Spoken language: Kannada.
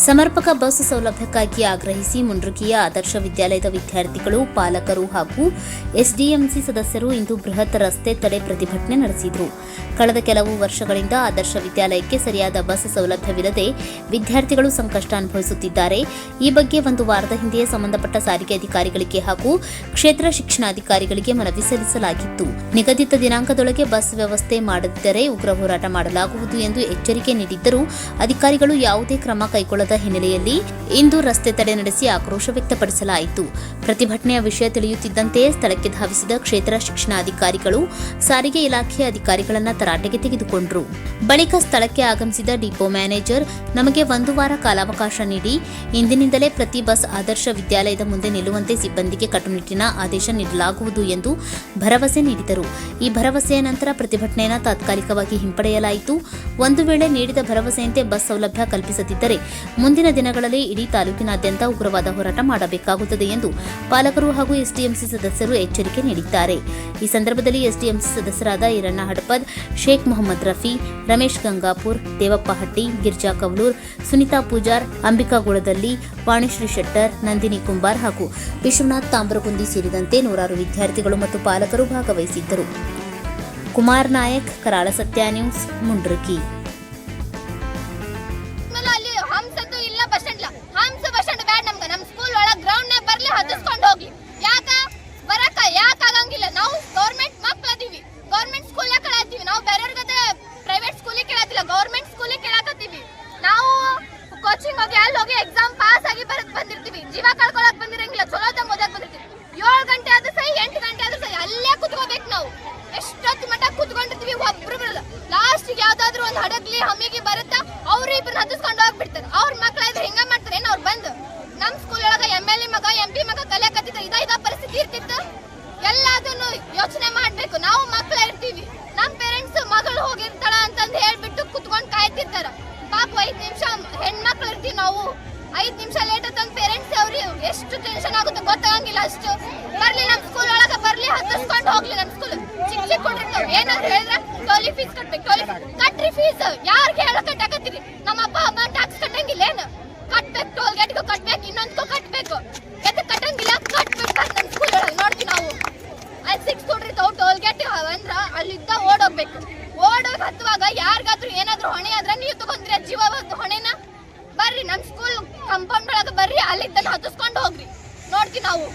ಸಮರ್ಪಕ ಬಸ್ ಸೌಲಭ್ಯಕ್ಕಾಗಿ ಆಗ್ರಹಿಸಿ ಮುಂಡ್ರಗಿಯ ಆದರ್ಶ ವಿದ್ಯಾಲಯದ ವಿದ್ಯಾರ್ಥಿಗಳು, ಪಾಲಕರು ಹಾಗೂ ಎಸ್ಡಿಎಂಸಿ ಸದಸ್ಯರು ಇಂದು ಬೃಹತ್ ರಸ್ತೆ ತಡೆ ಪ್ರತಿಭಟನೆ ನಡೆಸಿದರು. ಕಳೆದ ಕೆಲವು ವರ್ಷಗಳಿಂದ ಆದರ್ಶ ವಿದ್ಯಾಲಯಕ್ಕೆ ಸರಿಯಾದ ಬಸ್ ಸೌಲಭ್ಯವಿಲ್ಲದೆ ವಿದ್ಯಾರ್ಥಿಗಳು ಸಂಕಷ್ಟ ಅನುಭವಿಸುತ್ತಿದ್ದಾರೆ. ಈ ಬಗ್ಗೆ ಒಂದು ವಾರದ ಹಿಂದೆ ಸಂಬಂಧಪಟ್ಟ ಸಾರಿಗೆ ಅಧಿಕಾರಿಗಳಿಗೆ ಹಾಗೂ ಕ್ಷೇತ್ರ ಶಿಕ್ಷಣಾಧಿಕಾರಿಗಳಿಗೆ ಮನವಿ ಸಲ್ಲಿಸಲಾಗಿತ್ತು. ನಿಗದಿತ ದಿನಾಂಕದೊಳಗೆ ಬಸ್ ವ್ಯವಸ್ಥೆ ಮಾಡದಿದ್ದರೆ ಉಗ್ರ ಹೋರಾಟ ಮಾಡಲಾಗುವುದು ಎಂದು ಎಚ್ಚರಿಕೆ ನೀಡಿದ್ದರೂ ಅಧಿಕಾರಿಗಳು ಯಾವುದೇ ಕ್ರಮ ಕೈಗೊಳ್ಳದ ಹಿನ್ನೆಲೆಯಲ್ಲಿ ಇಂದು ರಸ್ತೆ ತಡೆ ನಡೆಸಿ ಆಕ್ರೋಶ ವ್ಯಕ್ತಪಡಿಸಲಾಯಿತು. ಪ್ರತಿಭಟನೆಯ ವಿಷಯ ತಿಳಿಯುತ್ತಿದ್ದಂತೆಯೇ ಸ್ಥಳಕ್ಕೆ ಧಾವಿಸಿದ ಕ್ಷೇತ್ರ ಶಿಕ್ಷಣಾಧಿಕಾರಿಗಳು ಸಾರಿಗೆ ಇಲಾಖೆ ಅಧಿಕಾರಿಗಳನ್ನು ತರಾಟೆಗೆ ತೆಗೆದುಕೊಂಡರು. ಬಳಿಕ ಸ್ಥಳಕ್ಕೆ ಆಗಮಿಸಿದ ಡಿಪೋ ಮ್ಯಾನೇಜರ್, ನಮಗೆ ಒಂದು ವಾರ ಕಾಲಾವಕಾಶ ನೀಡಿ ಇಂದಿನಿಂದಲೇ ಪ್ರತಿ ಬಸ್ ಆದರ್ಶ ವಿದ್ಯಾಲಯದ ಮುಂದೆ ನಿಲ್ಲುವಂತೆ ಸಿಬ್ಬಂದಿಗೆ ಕಟ್ಟುನಿಟ್ಟಿನ ಆದೇಶ ನೀಡಲಾಗುವುದು ಎಂದು ಭರವಸೆ ನೀಡಿದರು. ಈ ಭರವಸೆಯ ನಂತರ ಪ್ರತಿಭಟನೆಯನ್ನು ತಾತ್ಕಾಲಿಕವಾಗಿ ಹಿಂಪಡೆಯಲಾಯಿತು. ಒಂದು ವೇಳೆ ನೀಡಿದ ಭರವಸೆಯಂತೆ ಬಸ್ ಸೌಲಭ್ಯ ಕಲ್ಪಿಸದಿದ್ದರೆ ಮುಂದಿನ ದಿನಗಳಲ್ಲಿ ಇಡೀ ತಾಲೂಕಿನಾದ್ಯಂತ ಉಗ್ರವಾದ ಹೋರಾಟ ಮಾಡಬೇಕಾಗುತ್ತದೆ ಎಂದು ಪಾಲಕರು ಹಾಗೂ ಎಸ್ಡಿಎಂಸಿ ಸದಸ್ಯರು ಎಚ್ಚರಿಕೆ ನೀಡಿದ್ದಾರೆ. ಈ ಸಂದರ್ಭದಲ್ಲಿ ಎಸ್ಡಿಎಂಸಿ ಸದಸ್ಯರಾದ ಈರಣ್ಣ ಹಡಪದ್, ಶೇಖ್ ಮೊಹಮ್ಮದ್ ರಫಿ, ರಮೇಶ್ ಗಂಗಾಪುರ್, ದೇವಪ್ಪ ಹಟ್ಟಿ, ಗಿರ್ಜಾ ಕವಲೂರ್, ಸುನಿತಾ ಪೂಜಾರ್, ಅಂಬಿಕಾ ಗುಳದಲ್ಲಿ, ವಾಣಿಶ್ರೀ ಶೆಟ್ಟರ್, ನಂದಿನಿ ಕುಂಬಾರ್ ಹಾಗೂ ವಿಶ್ವನಾಥ್ ತಾಮ್ರಗುಂದಿ ಸೇರಿದಂತೆ ನೂರಾರು ವಿದ್ಯಾರ್ಥಿಗಳು ಮತ್ತು ಪಾಲಕರು ಭಾಗವಹಿಸಿದ್ದರು. ಕುಮಾರ್ ನಾಯಕ್, ಕರಾಳ ಸತ್ಯ ನ್ಯೂಸ್, ಮುಂಡ್ರಗಿ. ಹತ್ತಿಸ್ಕೊಂಡು ಹೋಗ್ಲಿ. ಯಾಕ ಆಗಂಗಿಲ್ಲ? ನಾವು ಗೌರ್ಮೆಂಟ್ ಮಕ್ಕಳದೀವಿ, ಗೌರ್ಮೆಂಟ್ ಸ್ಕೂಲ್ ಕೇಳತ್ತೀವಿ. ನಾವು ಬೇರೆಯವ್ರಿಗೆ ಪ್ರೈವೇಟ್ ಸ್ಕೂಲಿಗೆ ಕೇಳತ್ತಿಲ್ಲ, ಗೌರ್ಮೆಂಟ್ ಸ್ಕೂಲಿಗೆ ಕೇಳಕತ್ತೀವಿ. ನಾವು ಕೋಚಿಂಗ್ ಹೋಗಿ ಅಲ್ಲಿ ಹೋಗಿ ಎಕ್ಸಾಮ್ ಪಾಸ್ ಆಗಿ ಬಂದಿರ್ತೀವಿ. ಜೀವ ಕಳ್ಕೊಳಕ್ ಬಂದಿರಂಗಿಲ್ಲ, ಚಲೋದ ಓದಕ್ ಬಂದಿರ್ತೀವಿ. 7 ಗಂಟೆ ಆದ್ರೂ ಸೈ, 8 ಗಂಟೆ ಆದ್ರೂ ಸೈ ಅಲ್ಲೇ ಕುತ್ಕೋಬೇಕು. ನಾವು ಎಷ್ಟೊತ್ತು ಮಟ್ಟ ಕುತ್ಕೊಂಡಿರ್ತೀವಿ, ಒಬ್ರು ಬರಲ್ಲ. ಲಾಸ್ಟಿಗೆ ಯಾವ್ದಾದ್ರು ಒಂದು ಹಡಗ್ಲಿ ಹಮ್ಮಿಗೆ ಬರುತ್ತಾ ಅವ್ರು ಇಬ್ಬರನ್ನ ಹತ್ತಿಸ್ಕೊಂಡು ಹೋಗ್ಬಿಡ್ತಾರೆ. ಅವ್ರ ಮಕ್ಳಾದ್ರೆ ಹಿಂಗ ಮಾಡ್ತಾರೆ. ಏನ್ ಅವ್ರು ಬಂದು ನಮ್ ಸ್ಕೂಲ್ ಒಳಗ MLA ಮಗ MP ಮಗ ಕಲಿಯಕತ್ತಿದ್ರು, ಇದ ಪರಿಸ್ಥಿತಿ ಇರ್ತಿತ್ತು. ಎಲ್ಲದನ್ನು ಯೋಚನೆ ಮಾಡ್ಬೇಕು. ನಾವು ಮಕ್ಳ ಇರ್ತೀವಿ, ನಮ್ ಪೇರೆಂಟ್ಸ್ ಮಗಳು ಹೋಗಿರ್ತಾಳ ಅಂತಂದು ಹೇಳ್ಬಿಟ್ಟು ಕುತ್ಕೊಂಡ್ ಕಾಯ್ತಿರ್ತಾರ. ಪಾಪ 5 ನಿಮಿಷ ಹೆಣ್ಮಕ್ಳು ಇರ್ತೀವಿ ನಾವು. 5 ನಿಮಿಷ ಲೇಟ್ ಆತಂದ್ ಪೇರೆಂಟ್ಸ್ ಅವ್ರಿಗೆ ಎಷ್ಟು ಟೆನ್ಷನ್ ಆಗುತ್ತೆ ಗೊತ್ತಾಗಂಗಿಲ್ಲ. ಅಷ್ಟು ಬರ್ಲಿ ನಮ್ ಸ್ಕೂಲ್ ಒಳಗ ಬರ್ಲಿ, ಹತ್ತಿಸ್ಕೊಂಡು ಹೋಗ್ಲಿ. ನಮ್ ಸ್ಕೂಲ್ ಚಿಕ್ಕ ಕೊಟ್ಟಿರ್ತಾವ. ಏನಾದ್ರು ಹೇಳಿದ್ರೆ ಟೋಲಿ ಫೀಸ್ ಕಟ್ಬೇಕು, ಕಟ್ರಿ ಫೀಸ್. ಯಾರಿಗೆ ಹೇಳ ಕಟ್ಟಾಕತ್ತೀರಿ? ನಮ್ಮ ಅಪ್ಪ ಅಮ್ಮ ಟ್ಯಾಕ್ಸ್ ಕಟ್ಟಂಗಿಲ್ಲ ಏನು? ಕಟ್ಬೇಕು, ಟೋಲ್ ಗೇಟ್ಗೂ ಕಟ್ಬೇಕು, ಇನ್ನೊಂದ್ಕೂ ಕಟ್ಬೇಕು. ಎದಕ್ಕೆ ಕಟ್ಟಂಗಿಲ್ಲ? ಕಟ್ಬೇಕು. ನಮ್ ಸ್ಕೂಲ್ ಒಳಗೆ ನೋಡ್ತೀವಿ ನಾವು. ಅಲ್ಲಿ 6 ಕೊಟ್ಟಿರ್ತಾವ ಟೋಲ್ ಗೇಟ್ ಅಂದ್ರ ಅಲ್ಲಿದ್ದ ಓಡೋಗ್ಬೇಕು. ಓಡೋಗಿ ಹತ್ತುವಾಗ ಯಾರಿಗಾದ್ರೂ ಏನಾದ್ರು ಹೊಣೆ ಆದ್ರೆ ನೀವು ತಗೊಂಡ್ರಿ ಜೀವ ಹೊಣೆನ? ಬರ್ರಿ ನಮ್ ಸ್ಕೂಲ್ ಕಂಪೌಂಡ್ ಒಳಗೆ ಬರ್ರಿ, ಅಲ್ಲಿದ್ದ ಹತ್ತಿಸ್ಕೊಂಡು ಹೋಗ್ರಿ, ನೋಡ್ತೀವಿ ನಾವು.